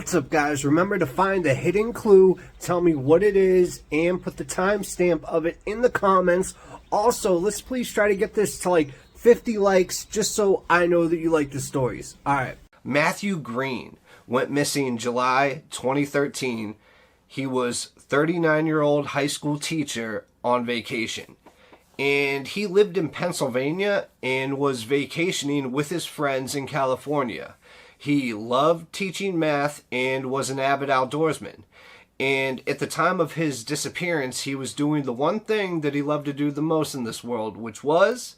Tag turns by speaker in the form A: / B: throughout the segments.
A: What's up, guys? Remember to find the hidden clue, tell me what it is, and put the timestamp of it in the comments. Also, let's please try to get this to like 50 likes just so I know that you like the stories. Alright.
B: Matthew Green went missing July 2013. He was a 39-year-old high school teacher on vacation. And he lived in Pennsylvania and was vacationing with his friends in California. He loved teaching math and was an avid outdoorsman. And at the time of his disappearance, he was doing the one thing that he loved to do the most in this world, which was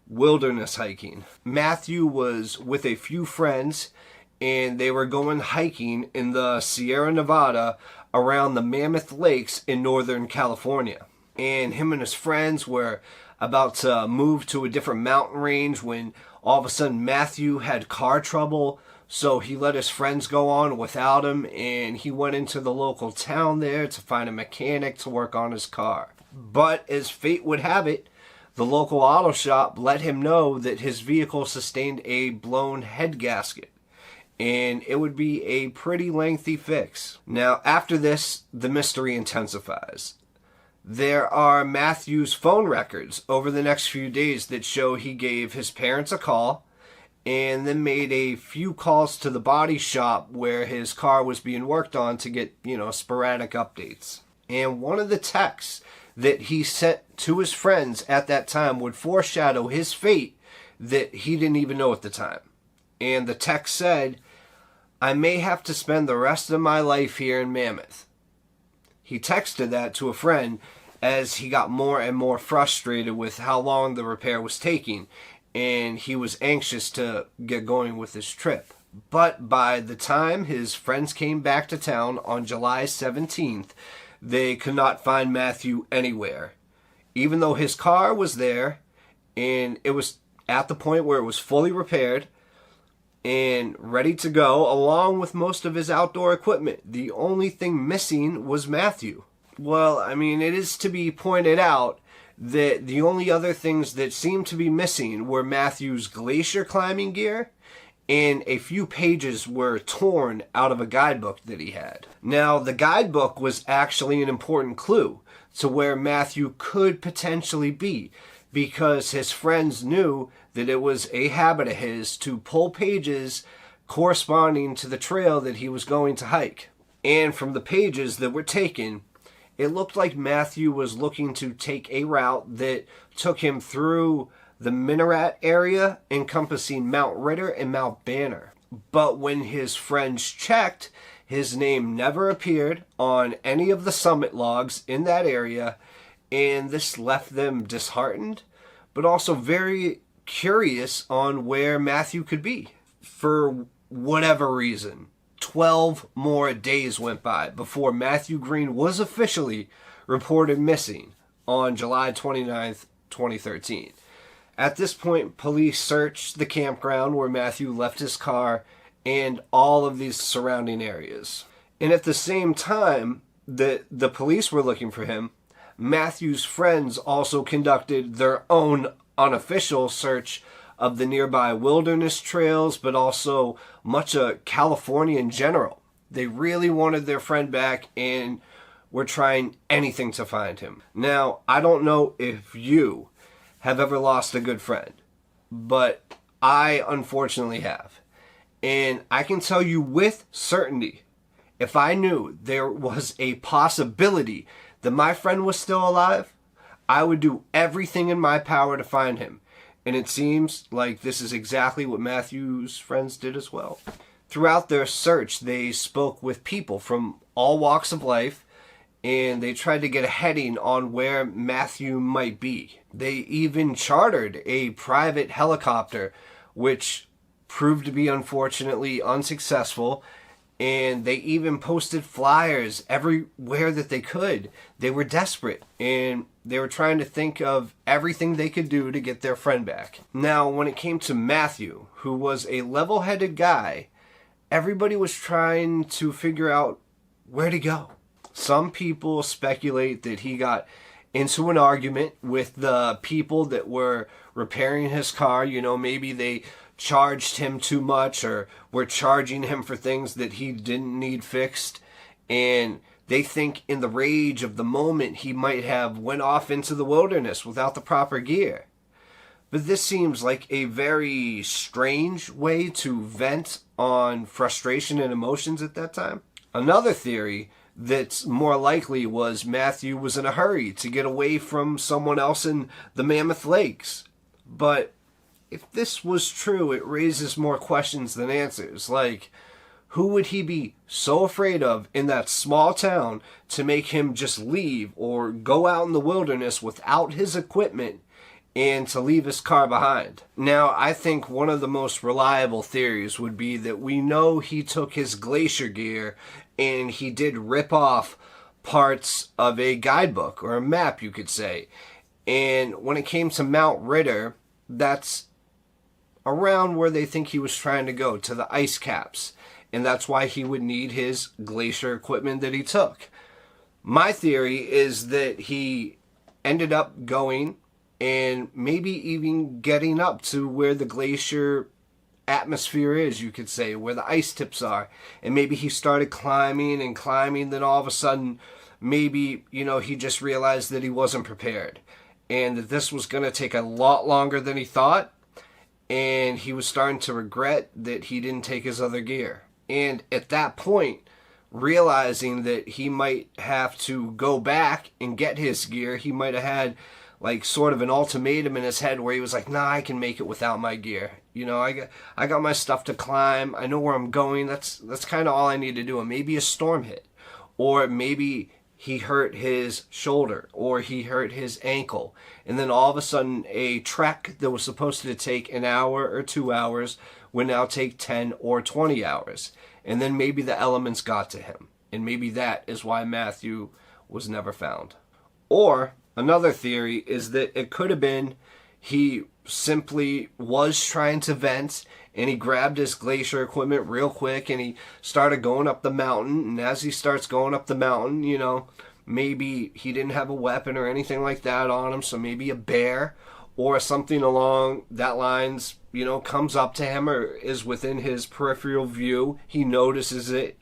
B: wilderness hiking. Matthew was with a few friends, and they were going hiking in the Sierra Nevada around the Mammoth Lakes in Northern California. And him and his friends were about to move to a different mountain range when all of a sudden Matthew had car trouble. So he let his friends go on without him, and he went into the local town there to find a mechanic to work on his car. But as fate would have it, the local auto shop let him know that his vehicle sustained a blown head gasket, and it would be a pretty lengthy fix. Now, after this, the mystery intensifies. There are Matthew's phone records over the next few days that show he gave his parents a call and then made a few calls to the body shop where his car was being worked on to get, sporadic updates. And one of the texts that he sent to his friends at that time would foreshadow his fate that he didn't even know at the time. And the text said, "I may have to spend the rest of my life here in Mammoth." He texted that to a friend as he got more and more frustrated with how long the repair was taking, and he was anxious to get going with his trip. But by the time his friends came back to town on July 17th, they could not find Matthew anywhere. Even though his car was there, and it was at the point where it was fully repaired and ready to go, along with most of his outdoor equipment. The only thing missing was Matthew. Well, it is to be pointed out that the only other things that seemed to be missing were Matthew's glacier climbing gear, and a few pages were torn out of a guidebook that he had. Now, the guidebook was actually an important clue to where Matthew could potentially be, because his friends knew that it was a habit of his to pull pages corresponding to the trail that he was going to hike. And from the pages that were taken, it looked like Matthew was looking to take a route that took him through the Minaret area, encompassing Mount Ritter and Mount Banner. But when his friends checked, his name never appeared on any of the summit logs in that area, and this left them disheartened, but also very curious on where Matthew could be. For whatever reason, 12 more days went by before Matthew Green was officially reported missing on July 29th, 2013. At this point, police searched the campground where Matthew left his car and all of these surrounding areas. And at the same time that the police were looking for him, Matthew's friends also conducted their own unofficial search of the nearby wilderness trails, but also much of California in general. They really wanted their friend back and were trying anything to find him. Now, I don't know if you have ever lost a good friend, but I unfortunately have. And I can tell you with certainty, if I knew there was a possibility that my friend was still alive, I would do everything in my power to find him. And it seems like this is exactly what Matthew's friends did as well. Throughout their search, they spoke with people from all walks of life, and they tried to get a heading on where Matthew might be. They even chartered a private helicopter, which proved to be unfortunately unsuccessful, and they even posted flyers everywhere that they could. They were desperate, and they were trying to think of everything they could do to get their friend back. Now, when it came to Matthew, who was a level-headed guy, everybody was trying to figure out where to go. Some people speculate that he got into an argument with the people that were repairing his car. You know, maybe they charged him too much or were charging him for things that he didn't need fixed. And they think in the rage of the moment he might have went off into the wilderness without the proper gear. But this seems like a very strange way to vent on frustration and emotions at that time. Another theory that's more likely was Matthew was in a hurry to get away from someone else in the Mammoth Lakes. But if this was true, it raises more questions than answers. Like, who would he be so afraid of in that small town to make him just leave or go out in the wilderness without his equipment and to leave his car behind? Now, I think one of the most reliable theories would be that we know he took his glacier gear and he did rip off parts of a guidebook or a map, you could say. And when it came to Mount Ritter, that's around where they think he was trying to go, to the ice caps. And that's why he would need his glacier equipment that he took. My theory is that he ended up going and maybe even getting up to where the glacier atmosphere is, you could say, where the ice tips are. And maybe he started climbing and climbing, then all of a sudden, maybe, you know, he just realized that he wasn't prepared. And that this was going to take a lot longer than he thought. And he was starting to regret that he didn't take his other gear. And at that point, realizing that he might have to go back and get his gear, he might have had like sort of an ultimatum in his head where he was like, nah, I can make it without my gear. You know, I got my stuff to climb. I know where I'm going. That's kind of all I need to do. And maybe a storm hit. Or maybe he hurt his shoulder or he hurt his ankle. And then all of a sudden a trek that was supposed to take an hour or 2 hours would now take 10 or 20 hours. And then maybe the elements got to him. And maybe that is why Matthew was never found. Or another theory is that it could have been he simply was trying to vent and he grabbed his glacier equipment real quick and he started going up the mountain. And as he starts going up the mountain, you know, maybe he didn't have a weapon or anything like that on him. So maybe a bear or something along that lines, you know, comes up to him or is within his peripheral view. He notices it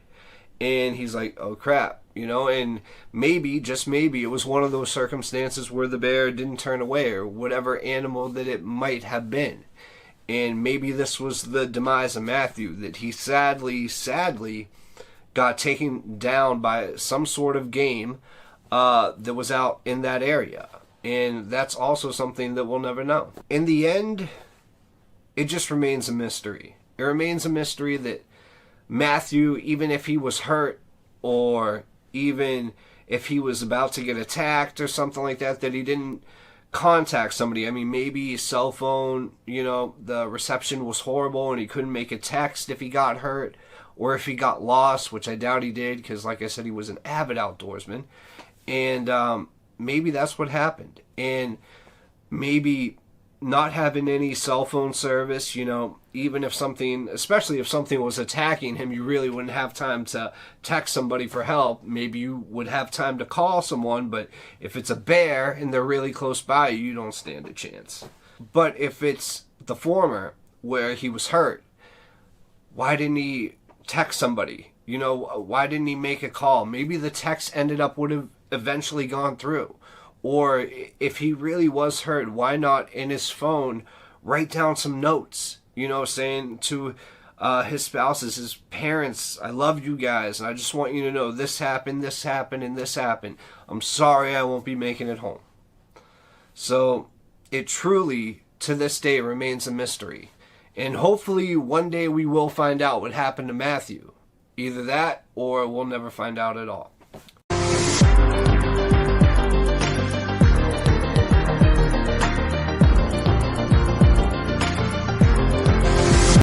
B: and he's like, oh crap. You know, and maybe, just maybe, it was one of those circumstances where the bear didn't turn away or whatever animal that it might have been. And maybe this was the demise of Matthew, that he sadly got taken down by some sort of game that was out in that area. And that's also something that we'll never know. In the end, it just remains a mystery. It remains a mystery that Matthew, even if he was hurt or even if he was about to get attacked or something like that, that he didn't contact somebody. I mean, maybe his cell phone, you know, the reception was horrible and he couldn't make a text if he got hurt or if he got lost, which I doubt he did because, like I said, he was an avid outdoorsman. And maybe that's what happened. And maybe not having any cell phone service, you know, even if something, especially if something was attacking him, you really wouldn't have time to text somebody for help. Maybe you would have time to call someone, but if it's a bear and they're really close by you, you don't stand a chance. But if it's the former, where he was hurt, why didn't he text somebody? You know, why didn't he make a call? Maybe the text would have eventually gone through. Or if he really was hurt, why not in his phone write down some notes, you know, saying to his spouses, his parents, I love you guys, and I just want you to know this happened, and this happened. I'm sorry I won't be making it home. So it truly, to this day, remains a mystery. And hopefully one day we will find out what happened to Matthew. Either that or we'll never find out at all.